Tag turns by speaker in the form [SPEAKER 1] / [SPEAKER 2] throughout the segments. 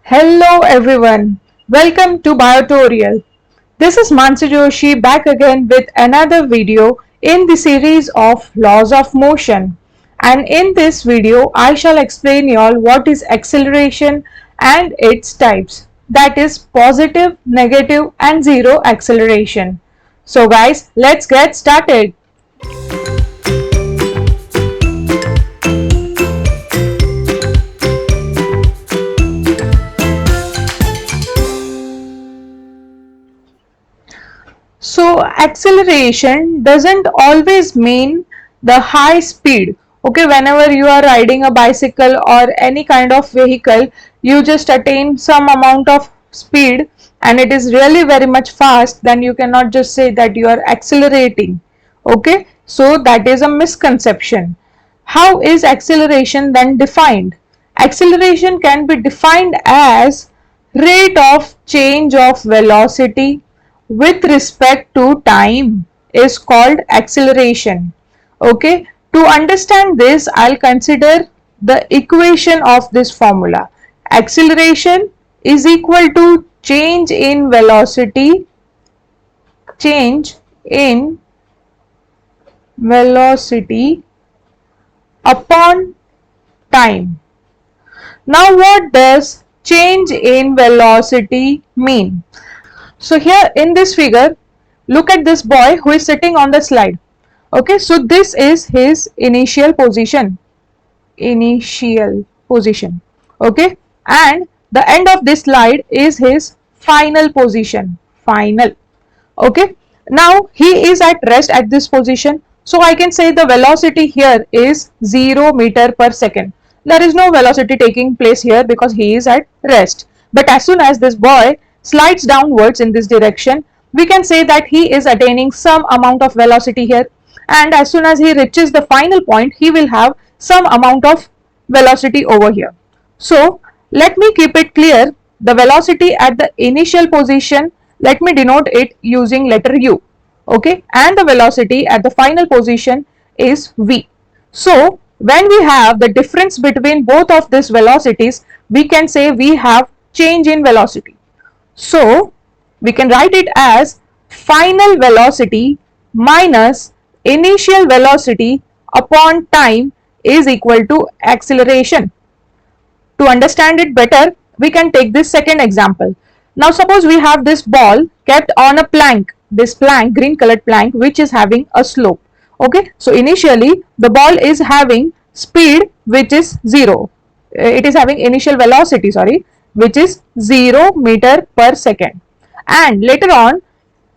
[SPEAKER 1] Hello everyone, welcome to Biotorial. This is Mansi Joshi back again with another video in the series of laws of motion. And in this video, I shall explain you all what is acceleration and its types. That is positive, negative and zero acceleration. So guys, let's get started. So acceleration doesn't always mean the high speed. Okay, whenever you are riding a bicycle or any kind of vehicle, you just attain some amount of speed and it is really very much fast, then you cannot just say that you are accelerating. Okay, so that is a misconception. How is acceleration then defined? Acceleration can be defined as rate of change of velocity with respect to time is called acceleration. Okay, to understand this, I'll consider the equation of this formula. Acceleration is equal to change in velocity upon time. Now what does change in velocity mean? So here in this figure, look at this boy who is sitting on the slide. Okay, so this is his initial position. Okay, and the end of this slide is his final position. Okay, now he is at rest at this position. So I can say the velocity here is 0 meter per second. There is no velocity taking place here because he is at rest. But as soon as this boy slides downwards in this direction, we can say that he is attaining some amount of velocity here, and as soon as he reaches the final point, he will have some amount of velocity over here. So let me keep it clear. The velocity at the initial position, let me denote it using letter U. Okay, and the velocity at the final position is V. So when we have the difference between both of these velocities, we can say we have change in velocity. So we can write it as final velocity minus initial velocity upon time is equal to acceleration. To understand it better, we can take this second example. Now suppose we have this ball kept on a plank, this plank, green colored plank, which is having a slope. Okay, so initially the ball is having speed which is 0. It is having initial velocity, which is 0 meter per second, and later on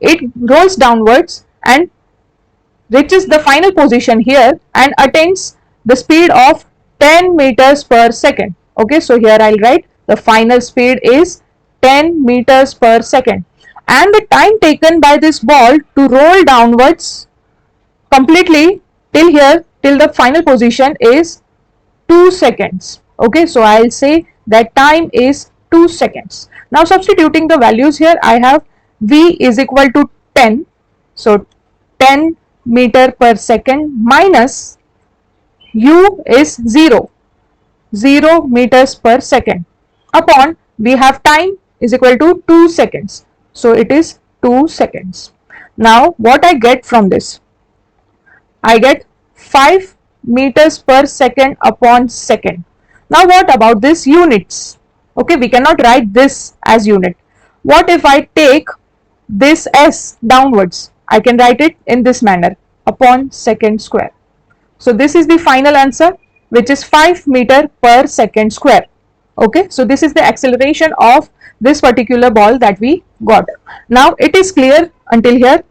[SPEAKER 1] it rolls downwards and reaches the final position here and attains the speed of 10 meters per second. Okay, so here I'll write the final speed is 10 meters per second, and the time taken by this ball to roll downwards completely till here, till the final position, is 2 seconds. Okay, so I'll say that time is 2 seconds. Now substituting the values here, I have V is equal to 10. So 10 meter per second minus U is 0 meters per second upon we have time is equal to 2 seconds. So it is 2 seconds. Now what I get from this? I get 5 meters per second upon second. Now what about this units? Okay, we cannot write this as unit. What if I take this S downwards? I can write it in this manner, upon second square. So this is the final answer, which is 5 meter per second square. Okay, so this is the acceleration of this particular ball that we got. Now it is clear until here.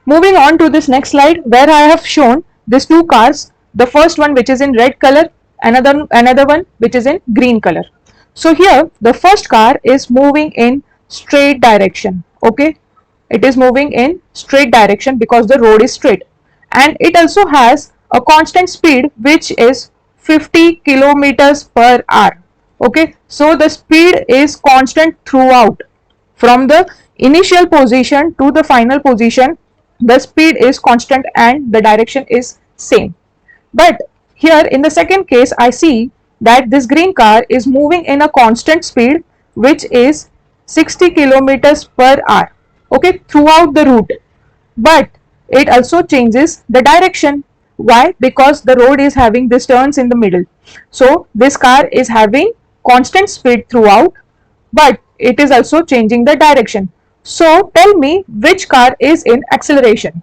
[SPEAKER 1] Moving on to this next slide, where I have shown these two cars, the first one which is in red color, another one which is in green color. So here the first car is moving in straight direction. Okay, it is moving in straight direction because the road is straight, and it also has a constant speed which is 50 kilometers per hour. Okay, so the speed is constant throughout. From the initial position to the final position, the speed is constant and the direction is same. But here in the second case, I see that this green car is moving in a constant speed, which is 60 kilometers per hour, okay, throughout the route. But it also changes the direction. Why? Because the road is having these turns in the middle. So this car is having constant speed throughout, but it is also changing the direction. So tell me which car is in acceleration.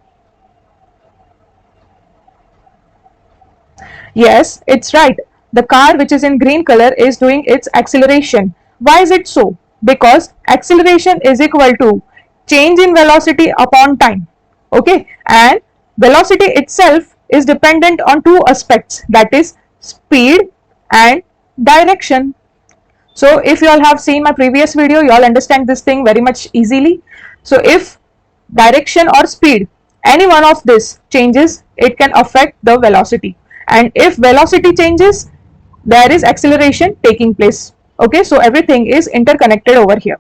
[SPEAKER 1] Yes, it's right. The car which is in green color is doing its acceleration. Why is it so? Because acceleration is equal to change in velocity upon time. Okay, and velocity itself is dependent on two aspects, that is speed and direction. So if you all have seen my previous video, you all understand this thing very much easily. So if direction or speed, any one of this changes, it can affect the velocity. And if velocity changes, there is acceleration taking place. Okay, so everything is interconnected over here.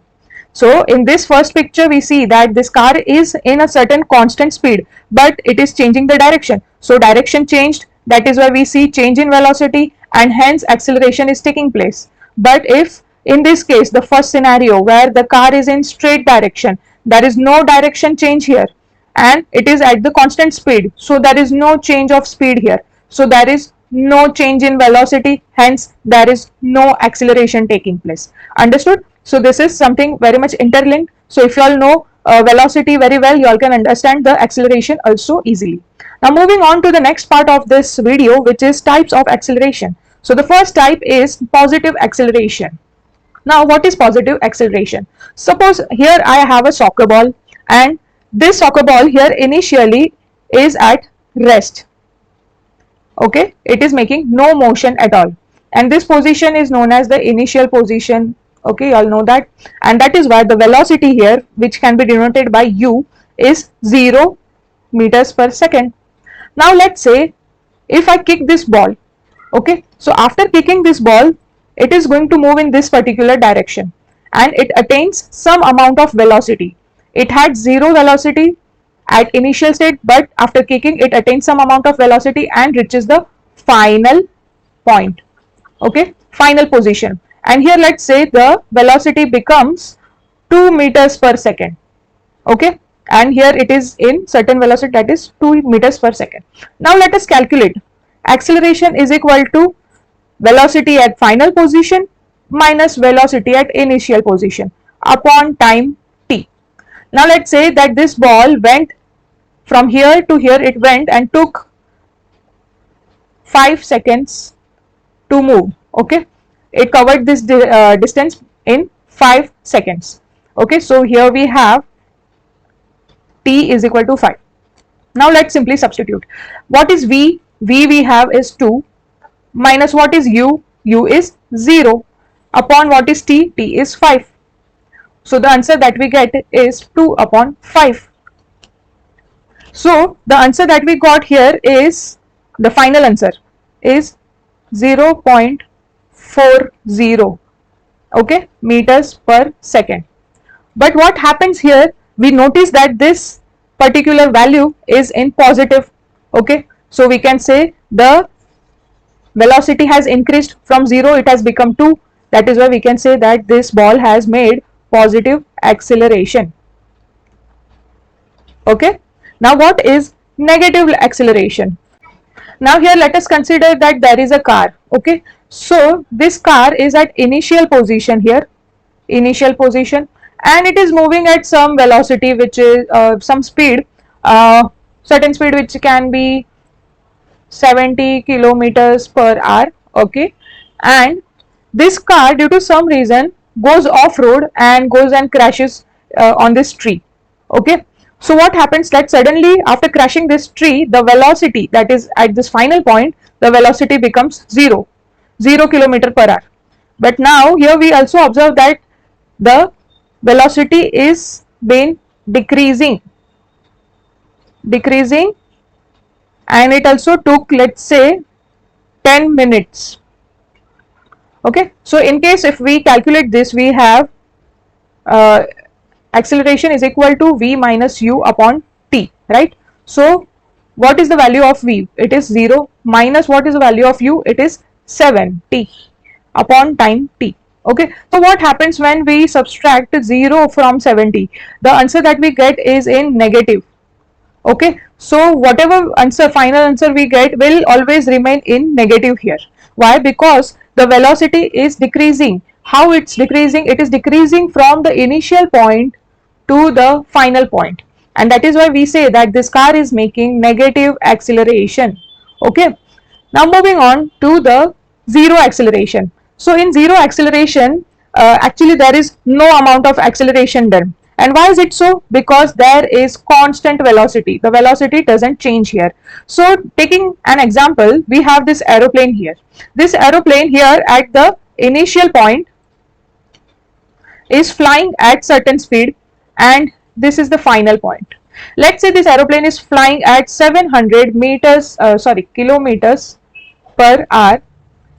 [SPEAKER 1] So in this first picture, we see that this car is in a certain constant speed, but it is changing the direction. So direction changed, that is why we see change in velocity, and hence acceleration is taking place. But if in this case, the first scenario where the car is in straight direction, there is no direction change here, and it is at the constant speed, so there is no change of speed here, so there is no change in velocity, hence there is no acceleration taking place. Understood? So this is something very much interlinked. So if you all know velocity very well, you all can understand the acceleration also easily. Now moving on to the next part of this video, which is types of acceleration. So the first type is positive acceleration. Now what is positive acceleration? Suppose here I have a soccer ball, and this soccer ball here initially is at rest. Okay, it is making no motion at all, and this position is known as the initial position. Okay, you all know that, and that is why the velocity here, which can be denoted by u, is 0 meters per second. Now let's say if I kick this ball, okay, so after kicking this ball, it is going to move in this particular direction, and it attains some amount of velocity. It had 0 velocity at initial state, but after kicking it attains some amount of velocity and reaches the final point, okay, final position. And here let's say the velocity becomes 2 meters per second, okay, and here it is in certain velocity, that is 2 meters per second. Now let us calculate. Acceleration is equal to velocity at final position minus velocity at initial position upon time t. Now let's say that this ball went from here to here, it went and took 5 seconds to move. Okay, it covered this distance in 5 seconds. Okay, so here we have t is equal to 5. Now let's simply substitute. What is v? V we have is 2, minus what is u? U is 0, upon what is t? T is 5. So the answer that we get is 2 upon 5. So the answer that we got here is, the final answer is 0.40, okay, meters per second. But what happens here, we notice that this particular value is in positive. Okay, so we can say the velocity has increased from 0, it has become 2. That is why we can say that this ball has made positive acceleration. Okay, now what is negative acceleration? Now here let us consider that there is a car. Okay, so this car is at initial position here, initial position, and it is moving at some velocity, which is some speed, certain speed which can be 70 kilometers per hour. Okay, and this car, due to some reason, goes off road and goes and crashes on this tree. Okay, so what happens, that suddenly after crashing this tree, the velocity that is at this final point, the velocity becomes 0 kilometer per hour. But now here we also observe that the velocity is been decreasing, and it also took, let's say, 10 minutes. Okay, so in case if we calculate this, we have acceleration is equal to v minus u upon t, right? So what is the value of v? It is 0, minus what is the value of u? It is 7t upon time t. Okay, so what happens when we subtract 0 from 70? The answer that we get is in negative. Okay, so whatever answer, final answer we get will always remain in negative here. Why? Because the velocity is decreasing. How it's decreasing? It is decreasing from the initial point to the final point, and that is why we say that this car is making negative acceleration. Okay, now moving on to the zero acceleration. So in zero acceleration, actually there is no amount of acceleration done. And why is it so? Because there is constant velocity. The velocity doesn't change here. So taking an example, we have this aeroplane here. This aeroplane here at the initial point is flying at certain speed, and this is the final point. Let's say this aeroplane is flying at 700 kilometers per hour,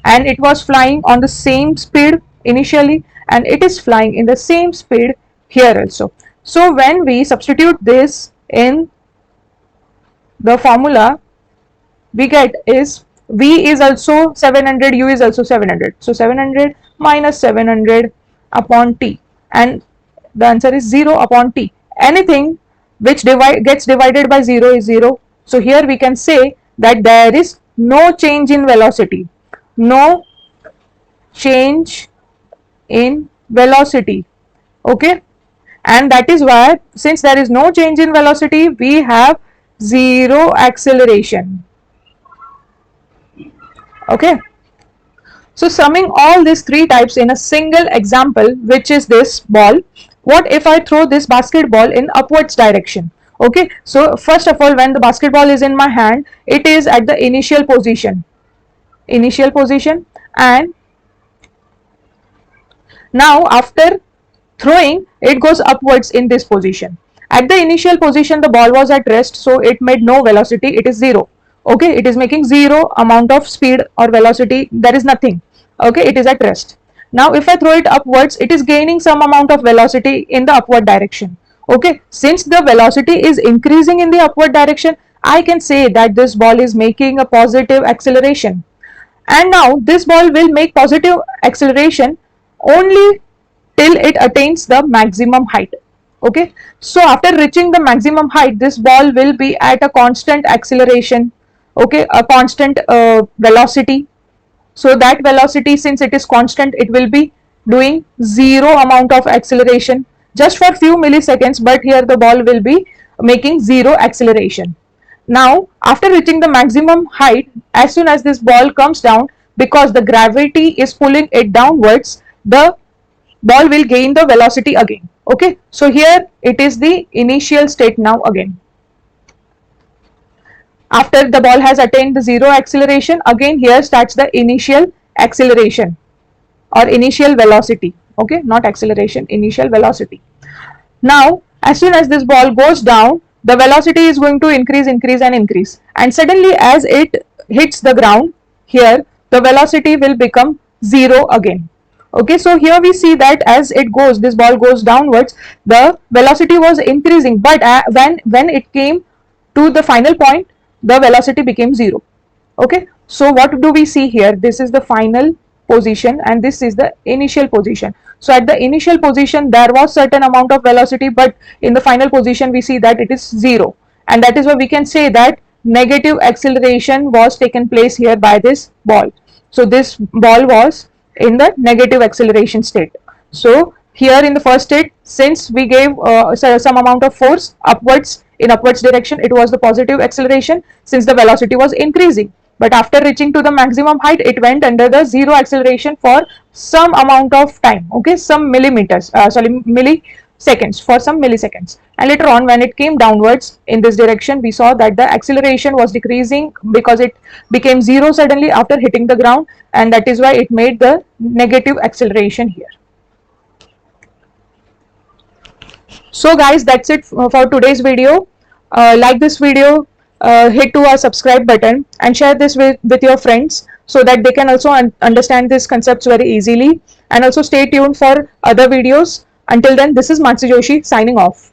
[SPEAKER 1] and it was flying on the same speed initially, and it is flying in the same speed here also. So when we substitute this in the formula, we get is v is also 700, u is also 700. So 700 minus 700 upon t, and the answer is 0 upon t. Anything which gets divided by 0 is 0. So here we can say that there is no change in velocity. No change in velocity. Okay, and that is why, since there is no change in velocity, we have zero acceleration. Okay, so summing all these three types in a single example, which is this ball. What if I throw this basketball in upwards direction? Okay, so first of all, when the basketball is in my hand, it is at the initial position, and now after throwing, it goes upwards in this position. At the initial position, the ball was at rest, so it made no velocity, it is 0. Okay, it is making 0 amount of speed or velocity, there is nothing. Okay, it is at rest. Now if I throw it upwards, it is gaining some amount of velocity in the upward direction. Okay, since the velocity is increasing in the upward direction, I can say that this ball is making a positive acceleration. And now this ball will make positive acceleration only till it attains the maximum height. Okay, so after reaching the maximum height, this ball will be at a constant acceleration. Okay, a constant velocity. So that velocity, since it is constant, it will be doing 0 amount of acceleration just for few milliseconds, but here the ball will be making 0 acceleration. Now after reaching the maximum height, as soon as this ball comes down, because the gravity is pulling it downwards, the ball will gain the velocity again. Okay, so here it is the initial state now again. After the ball has attained the 0 acceleration, again here starts the initial acceleration or initial velocity. Okay, not acceleration, initial velocity. Now as soon as this ball goes down, the velocity is going to increase, and suddenly as it hits the ground, here the velocity will become 0 again. Okay, so here we see that as it goes, this ball goes downwards, the velocity was increasing, but when it came to the final point, the velocity became 0. Okay, so what do we see here? This is the final position and this is the initial position. So at the initial position there was certain amount of velocity, but in the final position we see that it is 0, and that is why we can say that negative acceleration was taken place here by this ball. So this ball was in the negative acceleration state. So here in the first state, since we gave some amount of force upwards, in upwards direction, it was the positive acceleration since the velocity was increasing. But after reaching to the maximum height, it went under the 0 acceleration for some amount of time. Okay, some milliseconds, for some milliseconds. And later on, when it came downwards in this direction, we saw that the acceleration was decreasing because it became 0 suddenly after hitting the ground, and that is why it made the negative acceleration here. So guys, that's it for today's video. Like this video, hit to our subscribe button and share this with your friends so that they can also understand these concepts very easily, and also stay tuned for other videos. Until then, this is Mansi Joshi signing off.